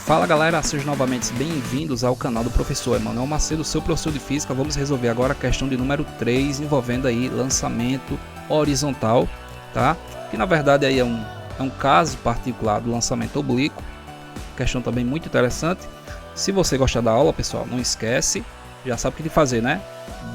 Fala galera, sejam novamente bem-vindos ao canal do professor Emanuel Macedo, seu professor de física. Vamos resolver agora a questão de número 3, envolvendo aí lançamento horizontal, tá? Que na verdade aí é um caso particular do lançamento oblíquo. Questão também muito interessante. Se você gostar da aula, pessoal, não esquece, já sabe o que fazer, né?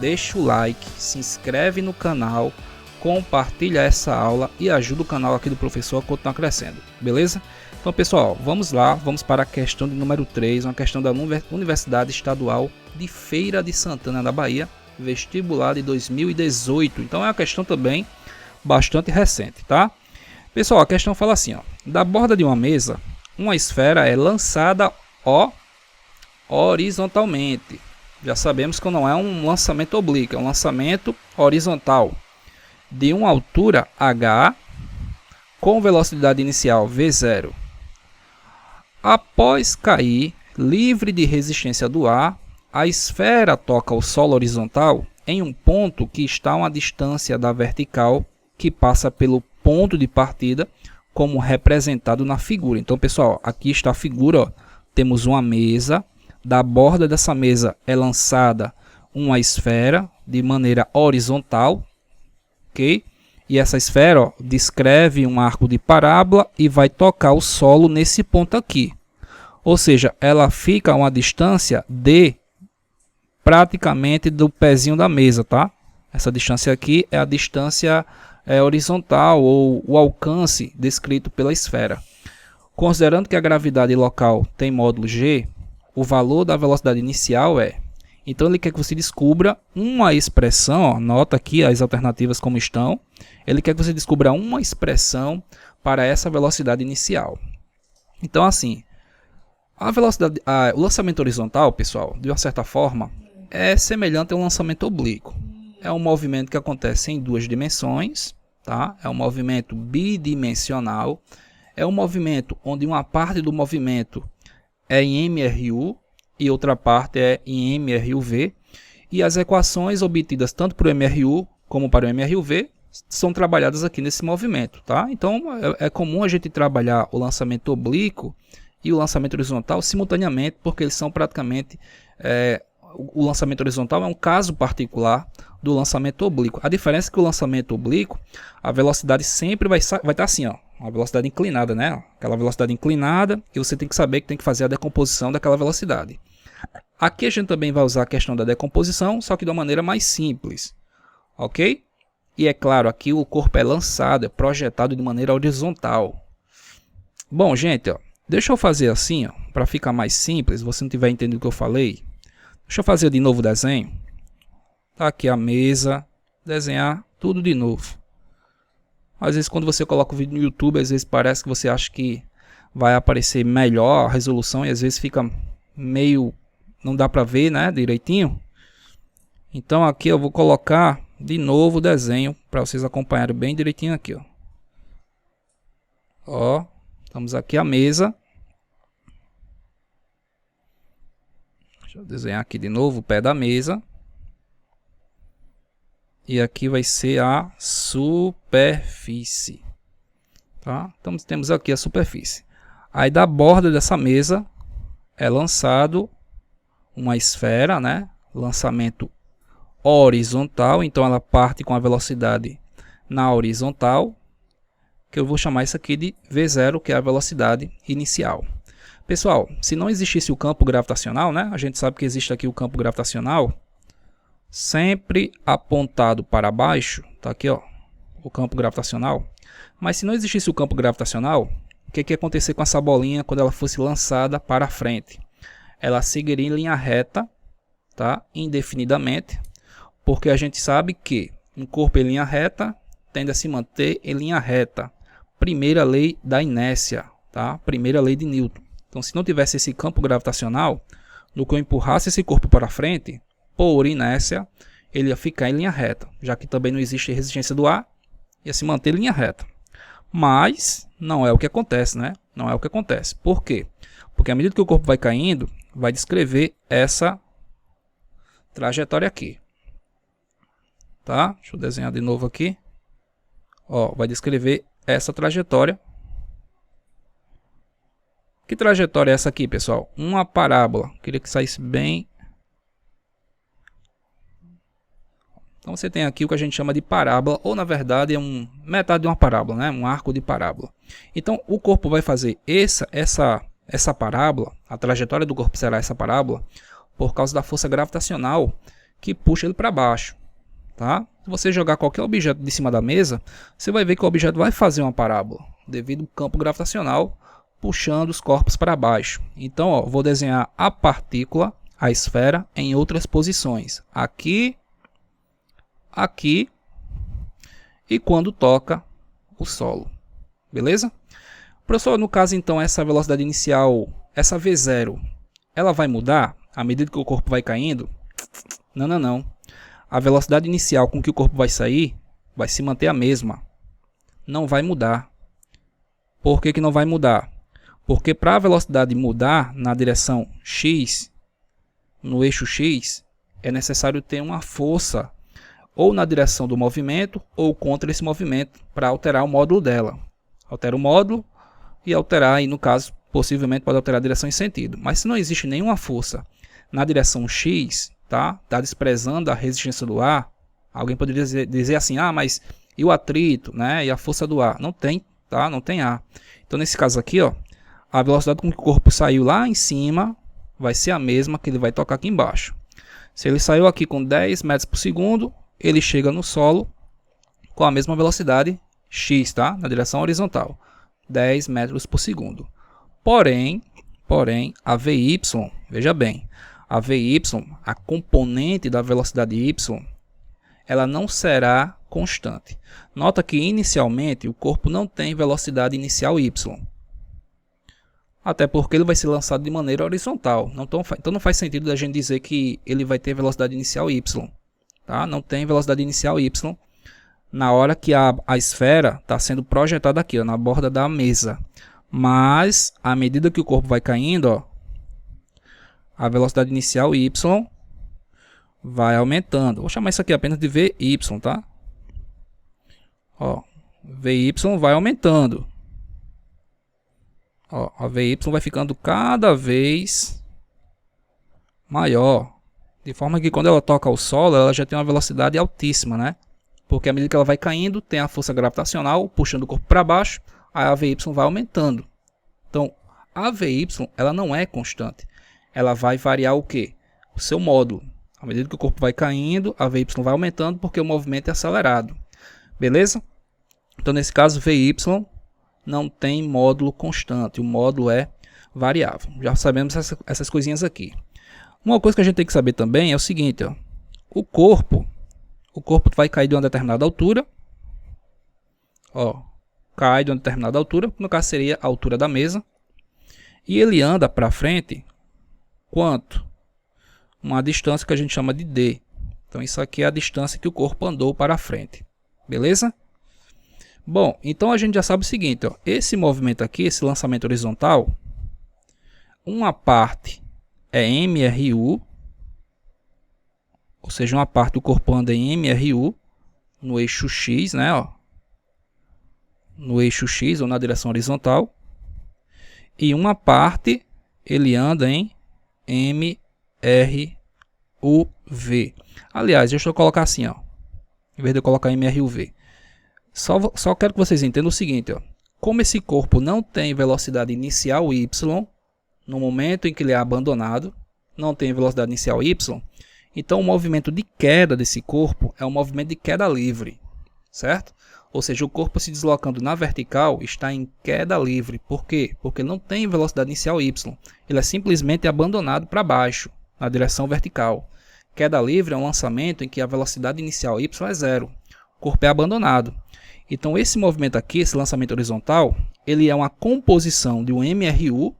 Deixa o like, se inscreve no canal, compartilha essa aula e ajuda o canal aqui do professor a continuar crescendo, beleza? Então pessoal, vamos lá, vamos para a questão de número 3, uma questão da Universidade Estadual de Feira de Santana da Bahia, vestibular de 2018. Então é uma questão também bastante recente, tá? Pessoal, a questão fala assim, ó: da borda de uma mesa, uma esfera é lançada horizontalmente. Já sabemos que não é um lançamento oblíquo, é um lançamento horizontal de uma altura h com velocidade inicial v0. Após cair livre de resistência do ar, a esfera toca o solo horizontal em um ponto que está a uma distância da vertical que passa pelo ponto de partida, como representado na figura. Então, pessoal, aqui está a figura, ó. Temos uma mesa, da borda dessa mesa é lançada uma esfera de maneira horizontal, ok? E essa esfera, ó, descreve um arco de parábola e vai tocar o solo nesse ponto aqui. Ou seja, ela fica a uma distância de praticamente do pezinho da mesa, tá? Essa distância aqui é a distância horizontal ou o alcance descrito pela esfera. Considerando que a gravidade local tem módulo G, o valor da velocidade inicial é... Então ele quer que você descubra uma expressão, ó, nota aqui as alternativas como estão. Ele quer que você descubra uma expressão para essa velocidade inicial. Então assim, o lançamento horizontal, pessoal, de uma certa forma, é semelhante a um lançamento oblíquo. É um movimento que acontece em duas dimensões, tá? É um movimento bidimensional. É um movimento onde uma parte do movimento é em MRU e outra parte é em MRUV. E as equações obtidas tanto para o MRU como para o MRUV são trabalhadas aqui nesse movimento, tá? Então é comum a gente trabalhar o lançamento oblíquo e o lançamento horizontal simultaneamente, porque eles são praticamente... o lançamento horizontal é um caso particular do lançamento oblíquo. A diferença é que o lançamento oblíquo, a velocidade sempre vai estar assim, ó, a velocidade inclinada, né? Aquela velocidade inclinada, e você tem que saber que tem que fazer a decomposição daquela velocidade. Aqui a gente também vai usar a questão da decomposição, só que de uma maneira mais simples, ok? E é claro, aqui o corpo é lançado, é projetado de maneira horizontal. Bom, gente, ó, deixa eu fazer assim, ó, para ficar mais simples, se você não tiver entendido o que eu falei. Deixa eu fazer de novo o desenho. Tá aqui a mesa, desenhar tudo de novo. Às vezes quando você coloca o vídeo no YouTube, às vezes parece que você acha que vai aparecer melhor a resolução e às vezes fica meio... não dá para ver, né, direitinho. Então aqui eu vou colocar de novo o desenho para vocês acompanharem bem direitinho aqui, ó. Ó, estamos aqui a mesa. Deixa eu desenhar aqui de novo o pé da mesa. E aqui vai ser a superfície, tá? Então temos aqui a superfície. Aí da borda dessa mesa é lançado uma esfera, né? Lançamento horizontal, então ela parte com a velocidade na horizontal, que eu vou chamar isso aqui de V0, que é a velocidade inicial. Pessoal, se não existisse o campo gravitacional, né? A gente sabe que existe aqui o campo gravitacional, sempre apontado para baixo, tá aqui, ó, o campo gravitacional. Mas se não existisse o campo gravitacional, o que ia acontecer com essa bolinha quando ela fosse lançada para frente? Ela seguiria em linha reta, tá? Indefinidamente, porque a gente sabe que um corpo em linha reta tende a se manter em linha reta. Primeira lei da inércia, tá? Primeira lei de Newton. Então, se não tivesse esse campo gravitacional, no que eu empurrasse esse corpo para frente, por inércia, ele ia ficar em linha reta, já que também não existe resistência do ar, ia se manter em linha reta. Mas não é o que acontece, né? Não é o que acontece. Por quê? Porque à medida que o corpo vai caindo, vai descrever essa trajetória aqui. Tá? Deixa eu desenhar de novo aqui. Ó, vai descrever essa trajetória Que trajetória é essa aqui, pessoal? Uma parábola. Queria que saísse bem. Então você tem aqui o que a gente chama de parábola, ou na verdade é metade de uma parábola, né? Um arco de parábola. Então o corpo vai fazer essa parábola, a trajetória do corpo será essa parábola, por causa da força gravitacional que puxa ele para baixo. Tá? Se você jogar qualquer objeto de cima da mesa, você vai ver que o objeto vai fazer uma parábola, devido ao campo gravitacional puxando os corpos para baixo. Então, ó, vou desenhar a partícula, a esfera, em outras posições. Aqui, aqui e quando toca o solo. Beleza? Professor, no caso, então, essa velocidade inicial, essa V0, ela vai mudar à medida que o corpo vai caindo? Não, não, não. A velocidade inicial com que o corpo vai sair vai se manter a mesma. Não vai mudar. Por que que não vai mudar? Porque para a velocidade mudar na direção x, no eixo x, é necessário ter uma força ou na direção do movimento ou contra esse movimento para alterar o módulo dela. Altera o módulo e alterar, aí no caso, possivelmente pode alterar a direção e sentido. Mas se não existe nenhuma força na direção x, tá desprezando a resistência do ar, alguém poderia dizer assim, ah, mas e o atrito, né? E a força do ar? Não tem, tá? Não tem ar. Então nesse caso aqui, ó, a velocidade com que o corpo saiu lá em cima vai ser a mesma que ele vai tocar aqui embaixo. Se ele saiu aqui com 10 metros por segundo, ele chega no solo com a mesma velocidade x, tá? Na direção horizontal, 10 metros por segundo. Porém, a VY, veja bem, a VY, a componente da velocidade y, ela não será constante. Nota que inicialmente o corpo não tem velocidade inicial y. Até porque ele vai ser lançado de maneira horizontal. Então não faz sentido a gente dizer que ele vai ter velocidade inicial y. Tá? Não tem velocidade inicial y na hora que a esfera está sendo projetada aqui, ó, na borda da mesa. Mas, à medida que o corpo vai caindo, ó, a velocidade inicial y vai aumentando. Vou chamar isso aqui apenas de VY, tá? Ó, VY vai aumentando. Ó, a VY vai ficando cada vez maior. De forma que quando ela toca o solo, ela já tem uma velocidade altíssima, né? Porque à medida que ela vai caindo, tem a força gravitacional puxando o corpo para baixo, aí a VY vai aumentando. Então, a VY, ela não é constante. Ela vai variar o quê? O seu módulo. À medida que o corpo vai caindo, a VY vai aumentando porque o movimento é acelerado. Beleza? Então, nesse caso, VY não tem módulo constante, o módulo é variável. Já sabemos essas coisinhas aqui. Uma coisa que a gente tem que saber também é o seguinte, ó, o corpo vai cair de uma determinada altura, ó, cai de uma determinada altura, no caso seria a altura da mesa, e ele anda para frente quanto? Uma distância que a gente chama de d. Então isso aqui é a distância que o corpo andou para frente, beleza? Bom, então a gente já sabe o seguinte, ó, esse movimento aqui, esse lançamento horizontal, uma parte é MRU, ou seja, uma parte do corpo anda em MRU, no eixo X, né, ó, no eixo X ou na direção horizontal, e uma parte ele anda em MRUV. Aliás, deixa eu colocar assim, ó, em vez de eu colocar MRUV. Só quero que vocês entendam o seguinte, ó, como esse corpo não tem velocidade inicial y, no momento em que ele é abandonado, não tem velocidade inicial y, então o movimento de queda desse corpo é um movimento de queda livre, certo? Ou seja, o corpo se deslocando na vertical está em queda livre. Por quê? Porque não tem velocidade inicial y, ele é simplesmente abandonado para baixo, na direção vertical. Queda livre é um lançamento em que a velocidade inicial y é zero, o corpo é abandonado. Então esse movimento aqui, esse lançamento horizontal, ele é uma composição de um MRU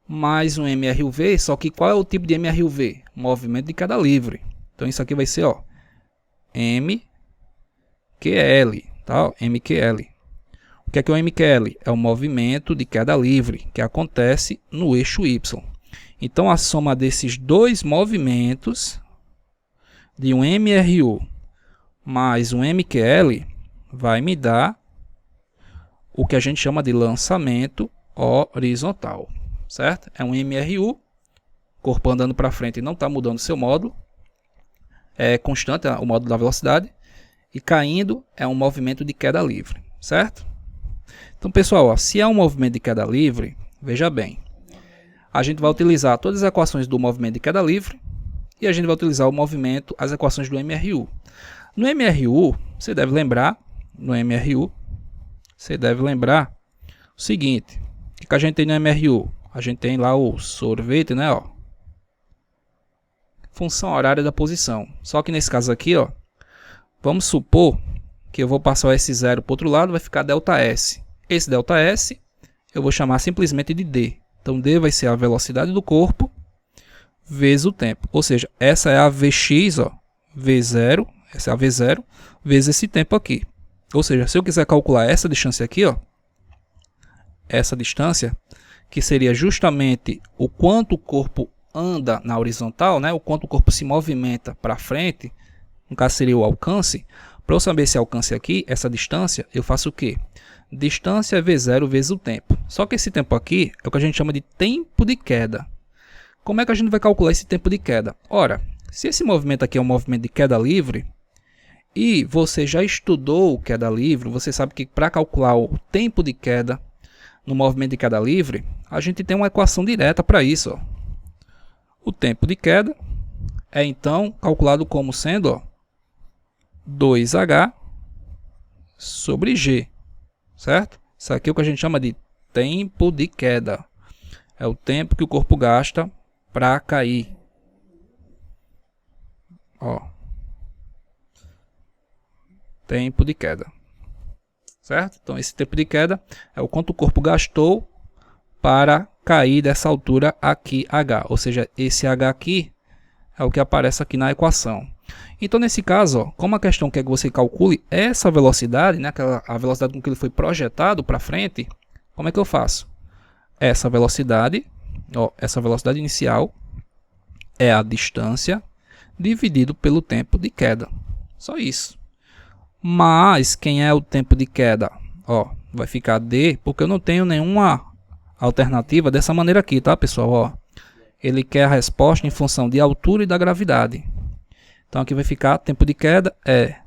mais um MRUV, só que qual é o tipo de MRUV? Movimento de queda livre. Então isso aqui vai ser, ó, MQL, tá? MQL. O que é o MQL? É o movimento de queda livre que acontece no eixo Y. Então a soma desses dois movimentos, de um MRU mais um MQL, vai me dar o que a gente chama de lançamento horizontal, certo? É um MRU, corpo andando para frente e não está mudando seu módulo, é constante o módulo da velocidade, e caindo é um movimento de queda livre, certo? Então, pessoal, ó, se é um movimento de queda livre, veja bem, a gente vai utilizar todas as equações do movimento de queda livre e a gente vai utilizar as equações do MRU. No MRU, você deve lembrar, o seguinte, o que a gente tem no MRU? A gente tem lá o sorvete, né, ó, função horária da posição. Só que nesse caso aqui, ó, vamos supor que eu vou passar o S0 para o outro lado, vai ficar ΔS. Esse ΔS eu vou chamar simplesmente de D. Então, D vai ser a velocidade do corpo vezes o tempo. Ou seja, essa é a Vx, ó, V0, essa é a V0, vezes esse tempo aqui. Ou seja, se eu quiser calcular essa distância aqui, ó, essa distância, que seria justamente o quanto o corpo anda na horizontal, né, o quanto o corpo se movimenta para frente, no caso seria o alcance. Para eu saber esse alcance aqui, essa distância, eu faço o quê? Distância é V0 vezes o tempo. Só que esse tempo aqui é o que a gente chama de tempo de queda. Como é que a gente vai calcular esse tempo de queda? Ora, se esse movimento aqui é um movimento de queda livre, e você já estudou queda livre, você sabe que para calcular o tempo de queda no movimento de queda livre, a gente tem uma equação direta para isso. Ó. O tempo de queda é então calculado como sendo, ó, 2H sobre G, certo? Isso aqui é o que a gente chama de tempo de queda. É o tempo que o corpo gasta para cair. Ó. Tempo de queda. Certo? Então, esse tempo de queda é o quanto o corpo gastou para cair dessa altura aqui, H. Ou seja, esse H aqui é o que aparece aqui na equação. Então, nesse caso, ó, como a questão quer que você calcule essa velocidade, né, a velocidade com que ele foi projetado para frente, como é que eu faço? Essa velocidade inicial é a distância dividido pelo tempo de queda. Só isso. Mas quem é o tempo de queda? Ó, vai ficar D, porque eu não tenho nenhuma alternativa dessa maneira aqui, tá, pessoal? Ó, ele quer a resposta em função de altura e da gravidade. Então aqui vai ficar tempo de queda é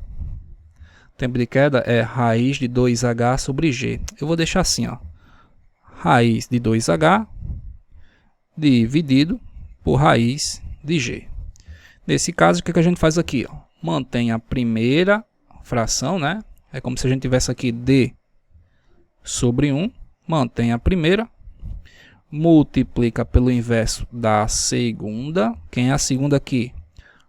raiz de 2H sobre G. Eu vou deixar assim, ó. Raiz de 2H dividido por raiz de G. Nesse caso, o que a gente faz aqui? Ó? Mantém a primeira fração, né? É como se a gente tivesse aqui D sobre 1. Mantém a primeira. Multiplica pelo inverso da segunda. Quem é a segunda aqui?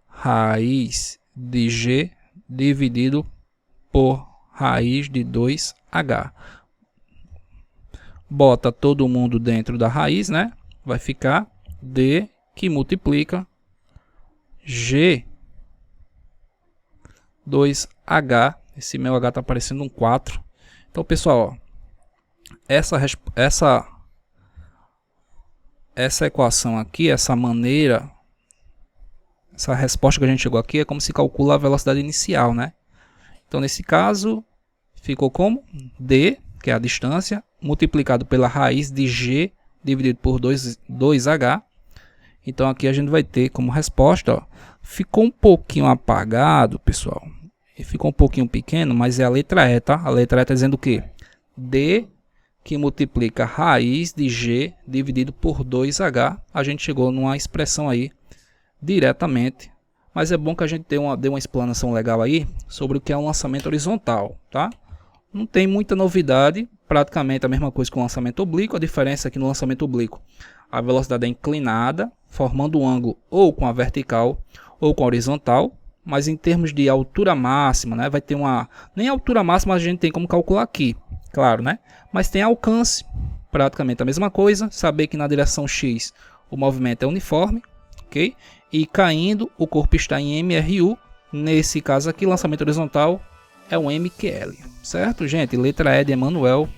Raiz de G dividido por raiz de 2H. Bota todo mundo dentro da raiz, né? Vai ficar D que multiplica G 2H. Esse meu H está parecendo um 4. Então, pessoal, ó, essa equação aqui, essa resposta que a gente chegou aqui é como se calcula a velocidade inicial, né? Então, nesse caso, ficou como? D, que é a distância, multiplicado pela raiz de G dividido por 2H. Então, aqui a gente vai ter como resposta, ó, ficou um pouquinho apagado, pessoal. E ficou um pouquinho pequeno, mas é a letra E, tá? A letra E está dizendo o quê? D que multiplica raiz de G dividido por 2H. A gente chegou numa expressão aí diretamente. Mas é bom que a gente dê uma explanação legal aí sobre o que é um lançamento horizontal, tá? Não tem muita novidade, praticamente a mesma coisa que o lançamento oblíquo. A diferença é que no lançamento oblíquo a velocidade é inclinada, formando um ângulo ou com a vertical ou com a horizontal. Mas em termos de altura máxima, né, vai ter nem a altura máxima a gente tem como calcular aqui, claro, né? Mas tem alcance, praticamente a mesma coisa. Saber que na direção X o movimento é uniforme, ok? E caindo o corpo está em MRU. Nesse caso aqui, lançamento horizontal é um MQL, certo, gente? Letra E de Emanuel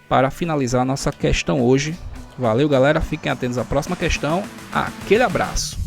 para finalizar a nossa questão hoje. Valeu, galera. Fiquem atentos à próxima questão. Aquele abraço.